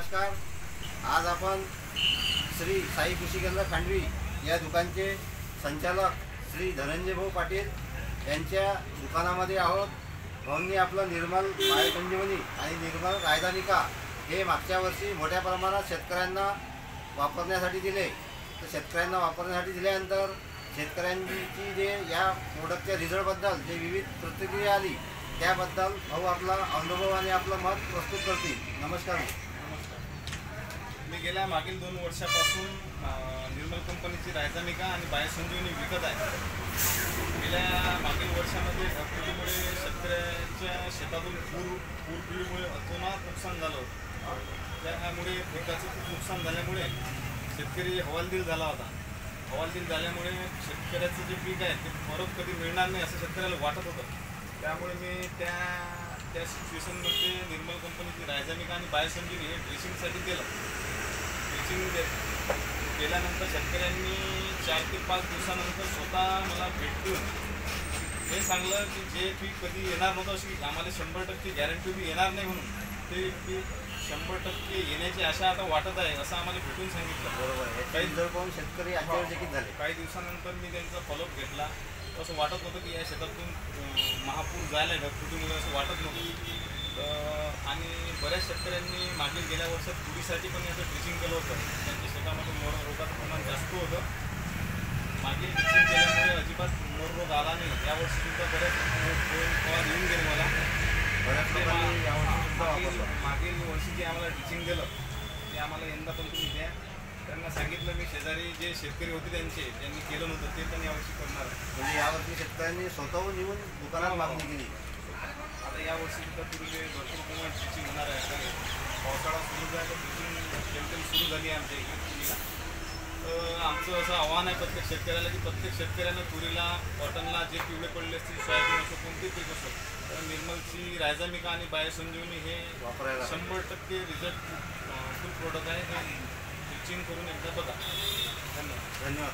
नमस्कार। आज आपण श्री साई कृषी केंद्र खांडवी या दुकानचे संचालक श्री धनंजय भाऊ पाटील यांच्या दुकानामध्ये आहोत। भाऊंनी आपलं निर्मल बायोसंजीवनी आणि निर्मल रायदानिका हे मागच्या वर्षी मोठ्या प्रमाणात शेतकऱ्यांना वापरण्यासाठी दिले। तर शेतकऱ्यांना वापरण्यासाठी दिल्यानंतर शेतकऱ्यांची जे या प्रोडक्टच्या रिझल्टबद्दल जे विविध प्रतिक्रिया आली त्याबद्दल भाऊ आपला अनुभव आणि आपलं मत प्रस्तुत करतील। नमस्कार। मी गेल्या मागील 2 वर्षापासून निर्मल कंपनीची रायदानिका आणि बायोसंजीवनी विकत आहे। गेल्या मागील वर्षामध्ये ढगफुटीमुळे शेतकऱ्यांच्या शेतातून पूरपिढीमुळे अतोनात नुकसान झालं होतं। त्यामुळे पिकाचं खूप नुकसान झाल्यामुळे शेतकरी हवालदिल झाला होता। हवालदिल झाल्यामुळे शेतकऱ्याचं जे पीक आहे ते परत कधी मिळणार नाही असं शेतकऱ्याला वाटत होतं। त्यामुळे मी त्या सिच्युएशनमध्ये निर्मल कंपनीची रायदानिका आणि बायोसंजीवनी हे ड्रेसिंगसाठी केलं। ड्रेसिंग केल्यानंतर शेतकऱ्यांनी 4 ते 5 दिवसानंतर स्वतः मला भेटून हे सांगलं की जे पीक कधी येणार नव्हतं अशी आम्हाला 100% गॅरंटी बी येणार नाही म्हणून ते पीक 100% येण्याची आशा आता वाटत आहे असं आम्हाला भेटून सांगितलं। बरोबर आहे। काही जर कोण शेतकरी आश्चर्यचकित झाले। काही दिवसानंतर मी त्यांचा फॉलोअप घेतला। असं वाटत होतं की या शेतातून महापूर जायला ढगफुटीमुळे असं वाटत नव्हतं। आणि बऱ्याच शेतकऱ्यांनी मागील गेल्या वर्षात तुरीसाठी पण याचं ड्रेसिंग केलं होतं। त्यांच्या शेतामध्ये मोर रोगाचं प्रमाण जास्त होतं। मागील ड्रेसिंग केल्यामुळे अजिबात मोर रोग आला नाही। यावर्षी सुद्धा बऱ्याच फवार येऊन गेले मला। मागील वर्षी जे आम्हाला ड्रेसिंग दिलं ते आम्हाला यंदा पण तुम्ही द्या। त्यांना सांगितलं मी शेजारी जे शेतकरी होते त्यांनी केलं नव्हतं ते पण यावर्षी करणार। म्हणजे यावर्षी शेतकऱ्यांनी स्वतःहून येऊन दुकानात मागणी केली। आता यावर्षी सुद्धा तुरीचे भरपूर प्रमाणात ड्रेसिंग होणार आहे। पावसाळा सुरू झाला तर ड्रेसिंग सुरू झाली आहे आमच्या इकडे तुरीला। तर आमचं असं आव्हान आहे प्रत्येक शेतकऱ्याला की प्रत्येक शेतकऱ्यानं तुरीला कॉटनला जे पिवळे पडले असतील सोयाबीन असो कोणते पीक असो तर निर्मलची रायदानिका आणि बायोसंजीवनी हे वापरायला 100% रिझल्ट फुल प्रोडक्ट आहे। हे ड्रेसिंग करून एकदा बघा। धन्यवाद।